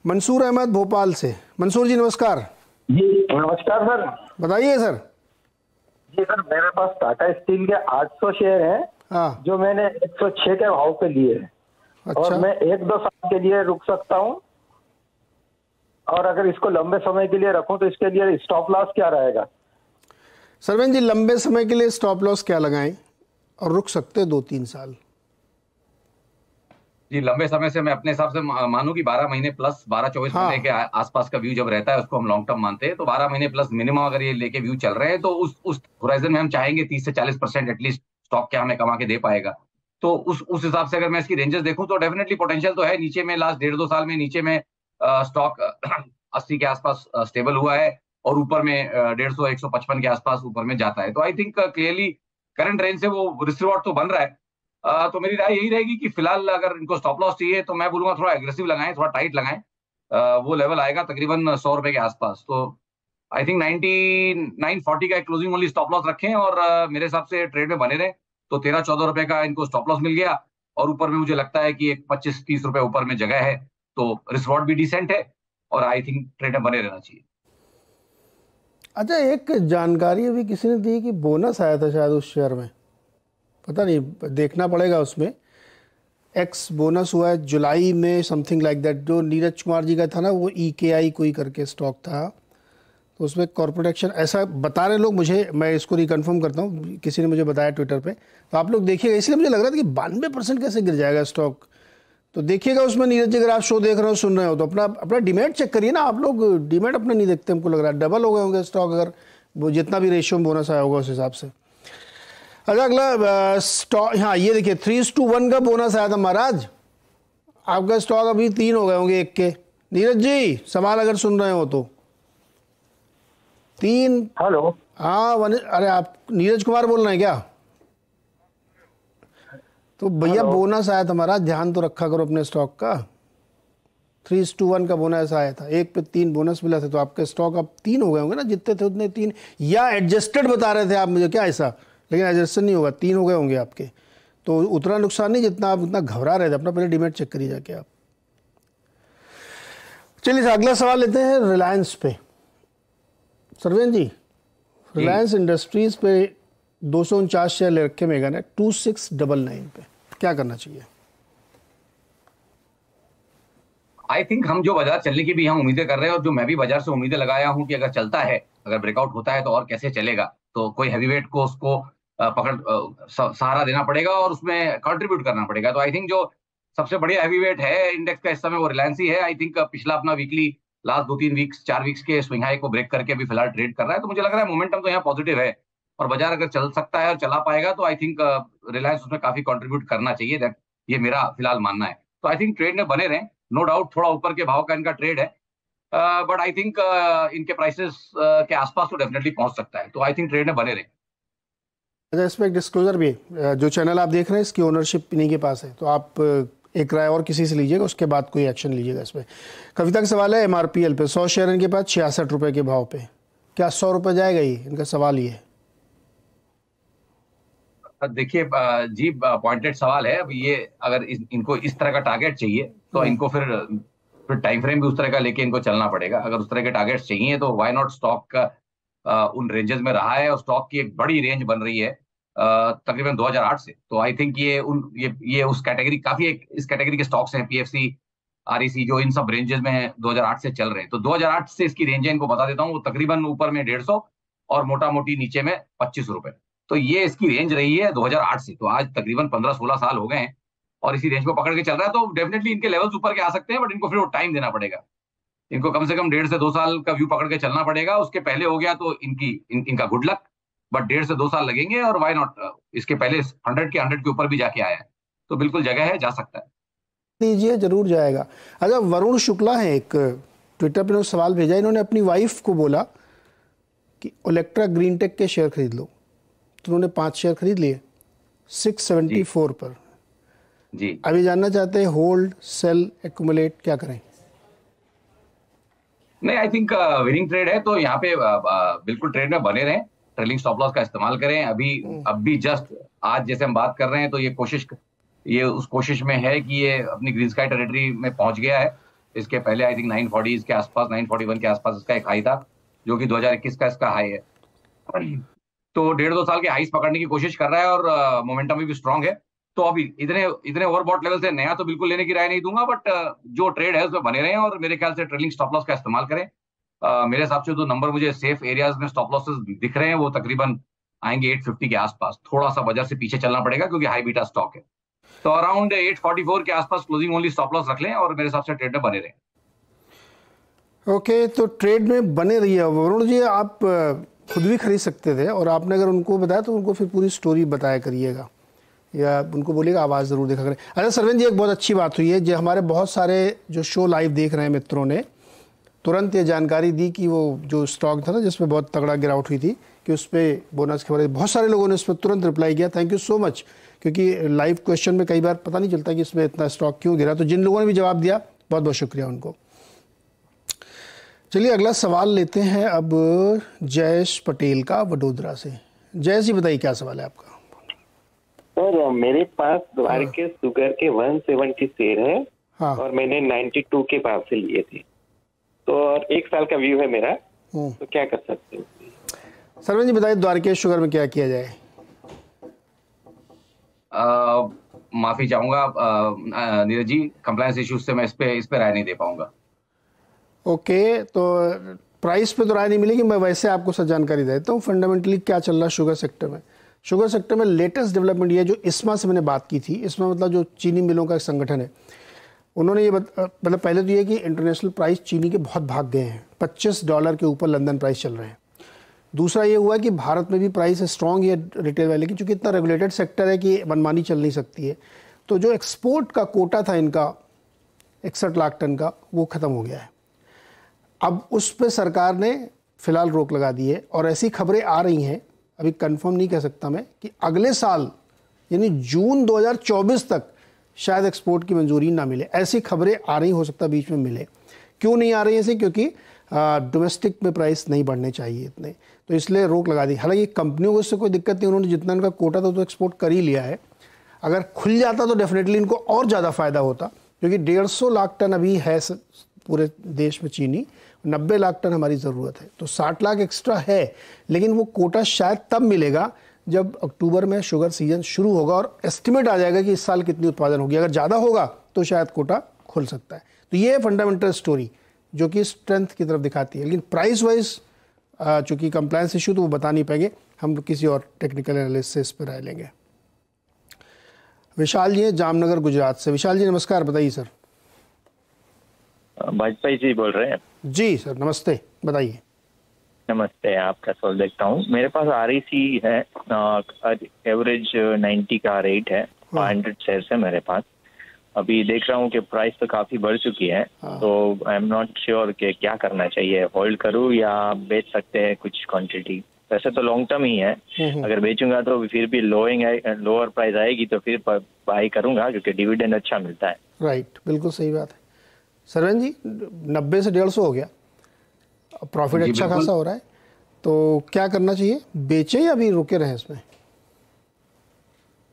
मंसूर अहमद भोपाल से। मंसूर जी नमस्कार। जी नमस्कार सर। बताइए सर। जी सर, मेरे पास टाटा स्टील के 800 शेयर हैं। हाँ। जो मैंने 106 के भाव पे लिए हैं। अच्छा। और मैं 1-2 साल के लिए रुक सकता हूँ, और अगर इसको लंबे समय के लिए रखूं तो इसके लिए स्टॉप लॉस क्या रहेगा? सरवेन जी, लंबे समय के लिए स्टॉप लॉस क्या लगाएं और रुक सकते 2-3 साल? जी, लंबे समय से मैं अपने हिसाब से मानूं कि 12 महीने प्लस 12-24 हाँ। महीने के आसपास का व्यू जब रहता है उसको हम लॉन्ग टर्म मानते हैं। तो 12 महीने प्लस मिनिमम अगर ये लेके व्यू चल रहे हैं तो उस होराइजन में हम चाहेंगे 30 से 40% एटलीस्ट स्टॉक क्या हमें कमा के दे पाएगा। तो उस हिसाब से अगर मैं इसकी रेंजेस देखूं तो डेफिनेटली पोटेंशियल तो है। नीचे में लास्ट 1.5-2 साल में नीचे में स्टॉक 80 के आसपास स्टेबल हुआ है और ऊपर में 150-155 के आसपास ऊपर में जाता है। तो I think clearly current range से वो रिस्क रिवॉर्ड तो बन रहा है। तो मेरी राय यही रहेगी कि फिलहाल अगर इनको स्टॉप लॉस चाहिए तो मैं बोलूंगा थोड़ा एग्रेसिव लगाएं, थोड़ा टाइट लगाएं। वो लेवल आएगा तकरीबन 100 रुपए के आसपास। तो आई थिंक 99.40 का क्लोजिंग ओनली स्टॉप लॉस रखें और मेरे हिसाब से ट्रेड में बने रहे। तो 13-14 रुपए का इनको स्टॉप लॉस मिल गया और ऊपर में मुझे लगता है कि एक 25-30 रुपए ऊपर में जगह है, तो रिस्क भी डिसेंट है और आई थिंक ट्रेड में बने रहना चाहिए। अच्छा, एक जानकारी अभी किसी ने दी कि बोनस आया था शायद उस शेयर में, पता नहीं, देखना पड़ेगा। उसमें एक्स बोनस हुआ है जुलाई में, समथिंग लाइक दैट। जो नीरज कुमार जी का था ना, वो EKI कोई करके स्टॉक था, तो उसमें कॉर्पोरेट एक्शन ऐसा बता रहे लोग मुझे। मैं इसको रिकन्फर्म करता हूँ, किसी ने मुझे बताया ट्विटर पे, तो आप लोग देखिएगा। इसलिए मुझे लग रहा था कि 92% कैसे गिर जाएगा स्टॉक। तो देखिएगा उसमें नीरज जी, अगर आप शो देख रहे हो, सुन रहे हो, तो अपना डीमैट चेक करिए ना। आप लोग डीमैट अपना नहीं देखते, हमको लग रहा है डबल हो गए होंगे स्टॉक, अगर वो जितना भी रेशियो में बोनस आया होगा उस हिसाब से। अच्छा, अगला स्टॉक, हाँ ये देखिए 3:1 का बोनस आया था महाराज। आपका स्टॉक अभी 3 हो गए होंगे 1 के। नीरज जी सवाल अगर सुन रहे हो तो 3। हेलो। हाँ अरे आप नीरज कुमार बोल रहे हैं क्या? तो भैया बोनस आया था महाराज, ध्यान तो रखा करो अपने स्टॉक का। 3:1 का बोनस आया था, 1 पे 3 बोनस मिला था, तो आपके स्टॉक अब 3 हो गए होंगे ना, जितने थे उतने 3। या एडजस्टेड बता रहे थे आप मुझे क्या ऐसा? लेकिन एडजस्टेड नहीं होगा, 3 हो गए होंगे आपके। तो उतना नुकसान नहीं जितना आप उतना घबरा रहे थे। अपना पहले डीमैट चेक करिए जाके आप। चलिए अगला सवाल लेते हैं रिलायंस पे। सरवेन जी, रिलायंस इंडस्ट्रीज पे 249 शेयर ले रखे मेगा ने 2699 पे, क्या करना चाहिए? आई थिंक हम जो बाजार चलने की भी हम उम्मीदें कर रहे हैं और जो मैं भी बाजार से उम्मीदें लगाया हूं कि अगर चलता है, अगर ब्रेकआउट होता है तो और कैसे चलेगा, तो कोई हैवीवेट को उसको सहारा देना पड़ेगा और उसमें कंट्रीब्यूट करना पड़ेगा। तो आई थिंक जो सबसे बढ़िया हैवीवेट है इंडेक्स का इस समय वो रिलायंस ही है। आई थिंक पिछला अपना वीकली लास्ट 2-3 वीक्स 4 वीक्स के स्विंग हाई को ब्रेक करके अभी फिलहाल ट्रेड कर रहा है। तो मुझे लग रहा है मोमेंटम तो यहाँ पॉजिटिव है और बाजार अगर चल सकता है और चला पाएगा तो आई थिंक रिलायंस उसमें काफी कंट्रीब्यूट करना चाहिए। दैट ये मेरा फिलहाल मानना है। तो आई थिंक ट्रेड में बने रहें। नो डाउट थोड़ा ऊपर के भाव का इनका ट्रेड है, बट आई थिंक इनके प्राइसेस के आसपास तो डेफिनेटली पहुंच सकता है। तो आई थिंक ट्रेड में बने रहें। अच्छा, इसमें एक डिस्क्लोजर भी है, जो चैनल आप देख रहे हैं इसकी ओनरशिप इन्हीं के पास है, तो आप एक राय और किसी से लीजिएगा, उसके बाद कोई एक्शन लीजिएगा इसमें। कविता का सवाल है MRPL पे 100 शेयर इनके पास 66 रुपये के भाव पे, क्या 100 रुपये जाएगा? ही इनका सवाल ये है। देखिए जी, पॉइंटेड सवाल है। अब ये अगर इनको इस तरह का टारगेट चाहिए तो इनको फिर टाइम फ्रेम भी उस तरह का लेके इनको चलना पड़ेगा। अगर उस तरह के टारगेट्स चाहिए तो व्हाई नॉट। स्टॉक का उन रेंजेस में रहा है और स्टॉक की एक बड़ी रेंज बन रही है तकरीबन 2008 से। तो आई थिंक ये उस कैटेगरी काफी इस कैटेगरी के स्टॉक्स हैं, PFC, REC, जो इन सब रेंजेस में 2008 से चल रहे हैं। तो 2008 से इसकी रेंज है, इनको बता देता हूँ, वो तकरीबन ऊपर में 150 और मोटा मोटी नीचे में 25 रुपए। तो ये इसकी रेंज रही है 2008 से। तो आज तकरीबन 15-16 साल हो गए हैं और इसी रेंज को पकड़ के चल रहा है। तो डेफिनेटली इनके लेवल्स ऊपर के आ सकते हैं, बट इनको फिर वो टाइम देना पड़ेगा। इनको कम से कम 1.5 से 2 साल का व्यू पकड़ के चलना पड़ेगा। उसके पहले हो गया तो इनका गुड लक, बट 1.5 से 2 साल लगेंगे और व्हाई नॉट। इसके पहले 100 के ऊपर भी जाके आया है, तो बिल्कुल जगह है, जा सकता है। लीजिए, जरूर जाएगा। अच्छा, वरुण शुक्ला है, एक ट्विटर पर सवाल भेजा। इन्होंने अपनी वाइफ को बोला कि ओलेक्ट्रा ग्रीन टेक के शेयर खरीद लो, तो उन्होंने 5 शेयर खरीद लिए 674 पर जी। अभी जानना चाहते हैं होल्ड, सेल, एक्यूमुलेट, क्या करें? नहीं, आई थिंक विनिंग ट्रेड है तो यहाँ पे बिल्कुल ट्रेड में बने रहें। ट्रेलिंग स्टॉप लॉस का इस्तेमाल करें। अभी जस्ट आज जैसे हम बात कर रहे हैं तो ये उस कोशिश में है कि ये अपनी ग्रीन स्काई टेरिटरी में पहुंच गया है इसके पहले आई थिंक 940 के आसपास, 941 के आसपास इसका एक हाई था, जो कि 2021 का इसका हाई है। तो 1.5-2 साल के हाईस पकड़ने की कोशिश कर रहा है और मोमेंटम भी स्ट्रांग है। तो अभी इतने इतने ओवरबॉट लेवल से नया तो बिल्कुल लेने की राय नहीं दूंगा, बट जो ट्रेड है उसमें बने रहें और मेरे ख्याल से ट्रेलिंग स्टॉप लॉस का इस्तेमाल करें। मेरे हिसाब से जो नंबर मुझे सेफ एरियाज में स्टॉप लॉसेस दिख रहे हैं वो तकरीबन आएंगे 850 के आसपास। थोड़ा सा बाजार से पीछे चलना पड़ेगा क्योंकि हाई बीटा स्टॉक है। तो अराउंड 844 के आसपास क्लोजिंग ओनली स्टॉप लॉस रख लें और मेरे हिसाब से ट्रेड में बने रहें। ओके, तो ट्रेड में बने रहिए। वरुण जी, आप खुद भी खरीद सकते थे और आपने अगर उनको बताया तो उनको फिर पूरी स्टोरी बताया करिएगा या उनको बोलिएगा आवाज़ ज़रूर देखा करें। अच्छा सरवन जी, एक बहुत अच्छी बात हुई है, जो हमारे बहुत सारे जो शो लाइव देख रहे हैं मित्रों ने तुरंत ये जानकारी दी कि वो जो स्टॉक था ना जिसमें बहुत तगड़ा गिरावट हुई थी कि उस पर बोनस के बारे में बहुत सारे लोगों ने इस पर तुरंत रिप्लाई किया। थैंक यू सो मच, क्योंकि लाइव क्वेश्चन में कई बार पता नहीं चलता कि इसमें इतना स्टॉक क्यों गिरा। तो जिन लोगों ने भी जवाब दिया बहुत बहुत शुक्रिया उनको। चलिए अगला सवाल लेते हैं अब जयेश पटेल का वडोदरा से। जयेश जी बताइए क्या सवाल है आपका। सर मेरे पास द्वारके शुगर के 170 शेयर है। हाँ। और मैंने 92 के भाव से लिए थे, तो और 1 साल का व्यू है मेरा, तो क्या कर सकते हैं? सरवन जी बताइए द्वारके शुगर में क्या किया जाए। माफी चाहूंगा नीरज जी, कंप्लायंस इश्यूज से मैं इस पे राय नहीं दे पाऊंगा। ओके, तो प्राइस पे तो राय नहीं मिलेगी, मैं वैसे आपको सब जानकारी देता हूँ फंडामेंटली क्या चल रहा है शुगर सेक्टर में। शुगर सेक्टर में लेटेस्ट डेवलपमेंट ये जो ISMA से मैंने बात की थी, ISMA मतलब जो चीनी मिलों का एक संगठन है, उन्होंने ये मतलब पहले तो ये कि इंटरनेशनल प्राइस चीनी के बहुत भाग गए हैं, $25 के ऊपर लंदन प्राइस चल रहे हैं। दूसरा ये हुआ कि भारत में भी प्राइस स्ट्रॉन्ग है रिटेल वाले की, चूँकि इतना रेगुलेटेड सेक्टर है कि मनमानी चल नहीं सकती है। तो जो एक्सपोर्ट का कोटा था इनका 61 लाख टन का, वो ख़त्म हो गया है। अब उस पर सरकार ने फिलहाल रोक लगा दी है और ऐसी खबरें आ रही हैं, अभी कंफर्म नहीं कह सकता मैं, कि अगले साल यानी जून 2024 तक शायद एक्सपोर्ट की मंजूरी ना मिले। ऐसी खबरें आ रही, हो सकता बीच में मिले। क्यों नहीं आ रही ऐसे? क्योंकि डोमेस्टिक में प्राइस नहीं बढ़ने चाहिए इतने, तो इसलिए रोक लगा दी। हालांकि कंपनियों को इससे कोई दिक्कत नहीं, उन्होंने जितना इनका कोटा था तो एक्सपोर्ट कर ही लिया है। अगर खुल जाता तो डेफिनेटली इनको और ज़्यादा फ़ायदा होता, क्योंकि 150 लाख टन अभी है पूरे देश में चीनी, 90 लाख टन हमारी ज़रूरत है, तो 60 लाख एक्स्ट्रा है। लेकिन वो कोटा शायद तब मिलेगा जब अक्टूबर में शुगर सीजन शुरू होगा और एस्टिमेट आ जाएगा कि इस साल कितनी उत्पादन होगी। अगर ज़्यादा होगा तो शायद कोटा खुल सकता है। तो ये है फंडामेंटल स्टोरी जो कि स्ट्रेंथ की तरफ दिखाती है। लेकिन प्राइस वाइज चूँकि कंप्लायंस इशू तो वो बता नहीं पाएंगे, हम किसी और टेक्निकल एनालिस्ट से इस पर राय लेंगे। विशाल जी हैं जामनगर गुजरात से। विशाल जी नमस्कार, बताइए सर। वाजपेयी जी बोल रहे हैं? जी सर नमस्ते, बताइए। नमस्ते, आपका सवाल देखता हूँ। मेरे पास REC है, एवरेज 90 का रेट है, 500 शेयर है मेरे पास। अभी देख रहा हूँ कि प्राइस तो काफी बढ़ चुकी है, तो आई एम नॉट श्योर कि क्या करना चाहिए, होल्ड करूँ या बेच सकते हैं कुछ क्वांटिटी। वैसे तो लॉन्ग टर्म ही है, अगर बेचूंगा तो फिर भी लोअर प्राइस आएगी तो फिर बाई करूंगा क्योंकि डिविडेंड अच्छा मिलता है। राइट, बिल्कुल सही बात है। सरवन जी 90 से 150 हो गया, प्रॉफिट अच्छा खासा हो रहा है, तो क्या करना चाहिए? बेचें या अभी रुके रहें इसमें?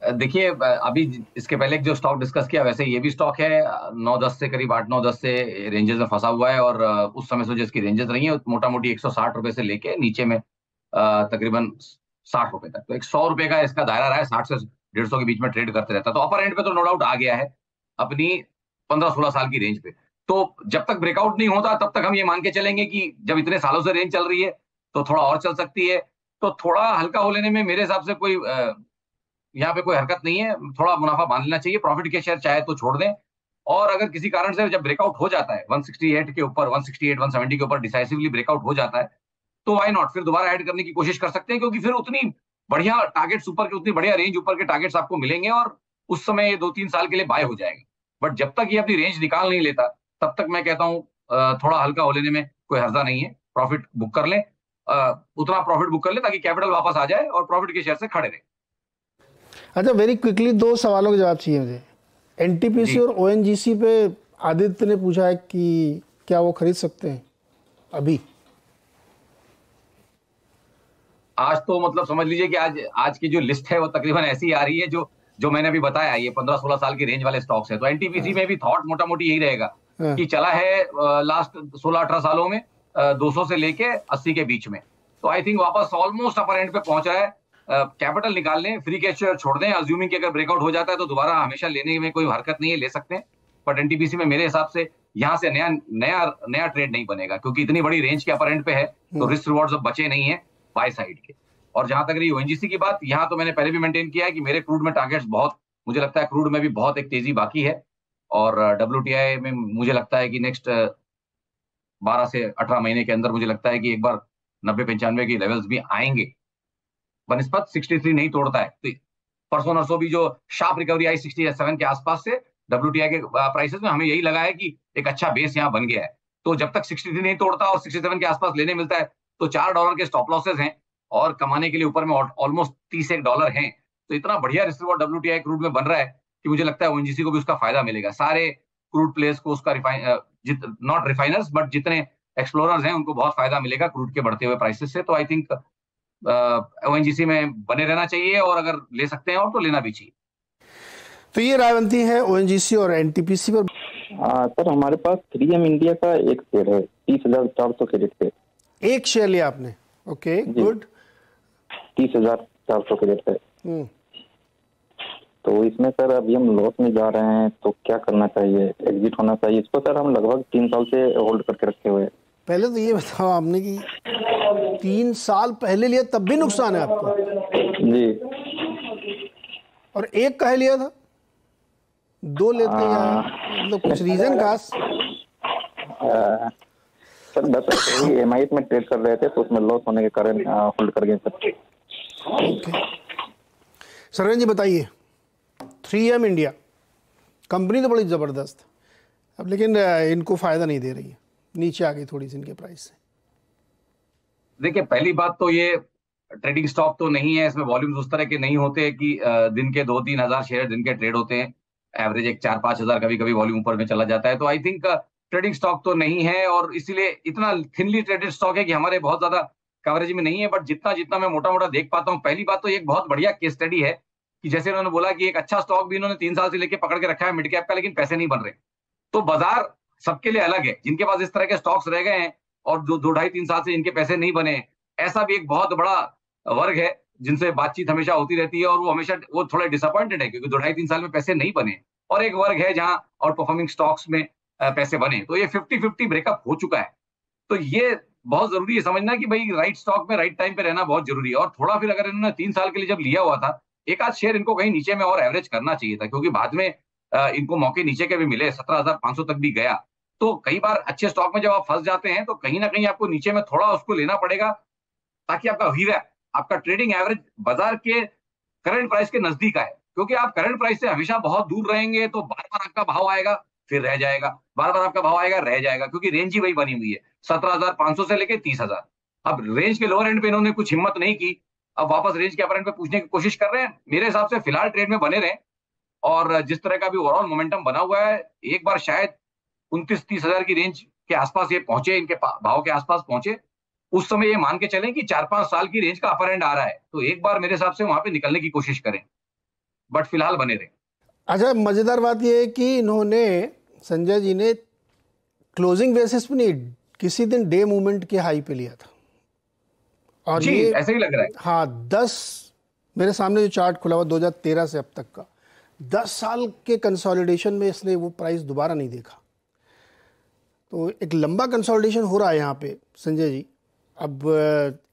देखिए अभी इसके पहले जो स्टॉक डिस्कस किया वैसे ये भी स्टॉक है 9-10 से करीब 8-9-10 से रेंजेस में फंसा हुआ है और उस समय से जो इसकी रेंजेस रही है मोटा मोटी 160 रुपए से लेके नीचे में तकरीबन 60 रुपए तक। तो 100 रुपए का इसका दायरा रहा है, 60 से 150 के बीच में ट्रेड करते रहता है। तो अपर एंड पे तो नो डाउट आ गया है अपनी 15-16 साल की रेंज पे। तो जब तक ब्रेकआउट नहीं होता तब तक हम ये मान के चलेंगे कि जब इतने सालों से रेंज चल रही है तो थोड़ा और चल सकती है। तो थोड़ा हल्का हो लेने में मेरे हिसाब से कोई यहाँ पे कोई हरकत नहीं है, थोड़ा मुनाफा बांध लेना चाहिए। प्रॉफिट के शेयर चाहे तो छोड़ दें, और अगर किसी कारण से जब ब्रेकआउट हो जाता है 168 के ऊपर, 168-170 के ऊपर डिसाइसिवली ब्रेकआउट हो जाता है तो व्हाई नॉट फिर दोबारा ऐड करने की कोशिश कर सकते हैं, क्योंकि फिर उतनी बढ़िया टारगेट्स ऊपर के, उतनी बढ़िया रेंज ऊपर के टारगेट्स आपको मिलेंगे और उस समय ये 2-3 साल के लिए बाय हो जाएगा। बट जब तक ये अपनी रेंज निकाल नहीं लेता तब तक मैं कहता हूँ थोड़ा हल्का हो लेने में कोई हर्जा नहीं है। प्रॉफिट बुक कर ले, उतना प्रॉफिट बुक कर ले ताकि कैपिटल वापस आ जाए और प्रॉफिट के शेयर से खड़े रहे। अच्छा, वेरी क्विकली 2 सवालों के जवाब चाहिए मुझे। NTPC और ONGC पे आदित्य ने पूछा है कि क्या वो खरीद सकते हैं अभी? आज तो मतलब समझ लीजिए कि आज की जो लिस्ट है वो तकरीबन ऐसी आ रही है जो मैंने अभी बताया, ये 15-16 साल की रेंज वाले स्टॉक्स है। तो NTPC में भी थॉट मोटा मोटी यही रहेगा कि चला है लास्ट 16-18 सालों में 200 से लेके 80 के बीच में। तो आई थिंक वापस ऑलमोस्ट अपर एंड पे पहुंच रहा है। कैपिटल निकाल लें, फ्री कैश छोड़ दें, अज्यूमिंग कि अगर ब्रेकआउट हो जाता है तो दोबारा हमेशा लेने में कोई हरकत नहीं है, ले सकते हैं। बट एनटीपीसी में मेरे हिसाब से यहाँ से नया ट्रेड नहीं बनेगा, क्योंकि इतनी बड़ी रेंज के अपर एंड पे है, तो रिस्क रिवॉर्ड्स अब बचे नहीं है बाय साइड के। और जहां तक रही ओएनजीसी की बात, यहाँ तो मैंने पहले भी मेंटेन किया है कि मेरे क्रूड में टारगेट्स बहुत, मुझे लगता है क्रूड में भी बहुत एक तेजी बाकी है। और WTI में मुझे लगता है कि नेक्स्ट 12 से 18 महीने के अंदर मुझे लगता है कि एक बार 90-95 की लेवल्स भी आएंगे। बनस्पत 63 नहीं तोड़ता है, तो परसों नरसों भी जो शार्प रिकवरी आई 67 के आसपास से WTI के प्राइसेस में, हमें यही लगा है कि एक अच्छा बेस यहाँ बन गया है। तो जब तक 63 नहीं तोड़ता और 67 के आसपास लेने मिलता है, तो $4 के स्टॉप लॉसेस हैं और कमाने के लिए ऊपर में ऑलमोस्ट $31 हैं। तो इतना बढ़िया रिस्क रिवॉर्ड WTI क्रूड में बन रहा है कि मुझे लगता है ओएनजीसी को भी उसका फायदा मिलेगा। सारे क्रूड प्लेयर्स को उसका नॉट रिफाइनर्स बट जितने एक्सप्लोरर्स हैं उनको बहुत फायदा मिलेगा क्रूड के बढ़ते हुए प्राइसेस से। तो आई थिंक ओएनजीसी में बने रहना चाहिए, और अगर ले सकते हैं और तो लेना भी चाहिए। तो ये राय बनती है ओएनजीसी और एनटीपीसी पर। सर हमारे पास 3M इंडिया का एक शेयर है 30,400 के रेट पे। एक शेयर लिया आपने? Okay good. 30,400 के रेट पे। तो इसमें सर अभी हम लॉस में जा रहे हैं, तो क्या करना चाहिए? एग्जिट होना चाहिए इसको? सर हम लगभग 3 साल से होल्ड करके रखे हुए हैं। पहले तो ये बताओ आपने कि 3 साल पहले लिया तब भी नुकसान है आपको? जी। और एक कहे लिया था, 2 लेते हैं, मतलब कुछ रीजन का? सर बस MIS में ट्रेड कर रहे थे, तो उसमें लॉस होने के कारण होल्ड कर गए सर। ओके सरवन जी बताइए, 3M इंडिया कंपनी तो बड़ी ज़बरदस्त अब, लेकिन इनको फ़ायदा नहीं दे रही है, नीचे आ गई थोड़ी सी इनके प्राइस से। देखिए पहली बात तो ये ट्रेडिंग स्टॉक तो नहीं है, इसमें वॉल्यूम्स उस तरह के नहीं होते कि दिन के 2-3 हज़ार शेयर दिन के ट्रेड होते हैं। एवरेज एक 4-5 हज़ार कभी कभी वॉल्यूम ऊपर में चला जाता है। तो आई थिंक ट्रेडिंग स्टॉक तो नहीं है, और इसीलिए इतना थिनली ट्रेडेड स्टॉक है कि हमारे बहुत ज्यादा कवरेज में नहीं है। बट जितना मैं मोटा मोटा देख पाता हूँ, पहली बात तो एक बहुत बढ़िया केस स्टडी है कि जैसे उन्होंने बोला कि एक अच्छा स्टॉक भी इन्होंने 3 साल से लेके पकड़ के रखा है मिड कैप का, लेकिन पैसे नहीं बन रहे। तो बाजार सबके लिए अलग है, जिनके पास इस तरह के स्टॉक्स रह गए हैं और जो 2-2.5-3 साल से इनके पैसे नहीं बने, ऐसा भी एक बहुत बड़ा वर्ग है जिनसे बातचीत हमेशा होती रहती है, और वो थोड़े डिसअपॉइंटेड है क्योंकि 2-2.5-3 साल में पैसे नहीं बने। और एक वर्ग है जहां आउट परफॉर्मिंग स्टॉक्स में पैसे बने। तो ये 50-50 ब्रेकअप हो चुका है। तो ये बहुत जरूरी है समझना कि भाई राइट स्टॉक में राइट टाइम पे रहना बहुत जरूरी है। और थोड़ा फिर अगर इन्होंने 3 साल के लिए जब लिया हुआ था, एक आध शेयर इनको कहीं नीचे में और एवरेज करना चाहिए था, क्योंकि बाद में इनको मौके नीचे के भी मिले, 17,500 तक भी गया। तो कई बार अच्छे स्टॉक में जब आप फंस जाते हैं तो कहीं ना कहीं आपको नीचे में थोड़ा उसको लेना पड़ेगा, ताकि आपका VWAP, आपका ट्रेडिंग एवरेज बाजार के करंट प्राइस के नजदीक आए। क्योंकि आप करंट प्राइस से हमेशा बहुत दूर रहेंगे तो बार बार आपका भाव आएगा फिर रह जाएगा, बार बार आपका भाव आएगा रह जाएगा, क्योंकि रेंज ही वही बनी हुई है 17,500 से लेके 30,000। अब रेंज के लोअर एंड पे इन्होंने कुछ हिम्मत नहीं की, अब वापस रेंज के अपर एंड पे पूछने की कोशिश कर रहे हैं। मेरे हिसाब से फिलहाल ट्रेड में बने रहें, और जिस तरह का भी ओवरऑल मोमेंटम बना हुआ है, एक बार शायद 29-30 हजार की रेंज के आसपास ये पहुंचे, इनके भाव के आसपास पहुंचे, उस समय ये मान के चलें कि 4-5 साल की रेंज का अपर एंड आ रहा है, तो एक बार मेरे हिसाब से वहां पे निकलने की कोशिश करें, बट फिलहाल बने रहे। अच्छा, मजेदार बात यह है कि इन्होंने, संजय जी ने क्लोजिंग बेसिस पे नहीं, किसी दिन डे मूवमेंट के हाई पे लिया था, और जी, ये ऐसे ही लग रहा है। हाँ, 10 मेरे सामने जो चार्ट खुला हुआ 2013 से अब तक का 10 साल के कंसोलिडेशन में इसने वो प्राइस दोबारा नहीं देखा। तो एक लंबा कंसोलिडेशन हो रहा है यहाँ पे संजय जी। अब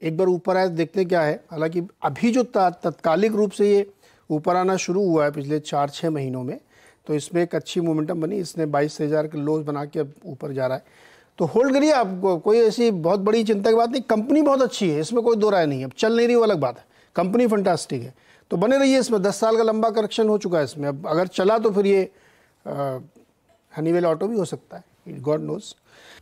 एक बार ऊपर आए देखते क्या है। हालांकि अभी जो तत्कालिक रूप से ये ऊपर आना शुरू हुआ है पिछले 4-6 महीनों में, तो इसमें एक अच्छी मोमेंटम बनी, इसने 22,000 के लोज बना के अब ऊपर जा रहा है। तो होल्ड करिए, आपको कोई ऐसी बहुत बड़ी चिंता की बात नहीं, कंपनी बहुत अच्छी है, इसमें कोई दो राय नहीं। अब चल नहीं रही वो अलग बात है, कंपनी फंटास्टिक है, तो बने रहिए इसमें। 10 साल का लंबा करेक्शन हो चुका है इसमें, अब अगर चला तो फिर ये हनीवेल ऑटो भी हो सकता है, गॉड नोज।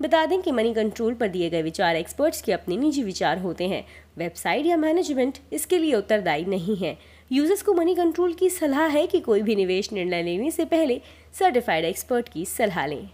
बता दें कि मनी कंट्रोल पर दिए गए विचार एक्सपर्ट्स के अपने निजी विचार होते हैं। वेबसाइट या मैनेजमेंट इसके लिए उत्तरदायी नहीं है। यूजर्स को मनी कंट्रोल की सलाह है कि कोई भी निवेश निर्णय लेने से पहले सर्टिफाइड एक्सपर्ट की सलाह लें।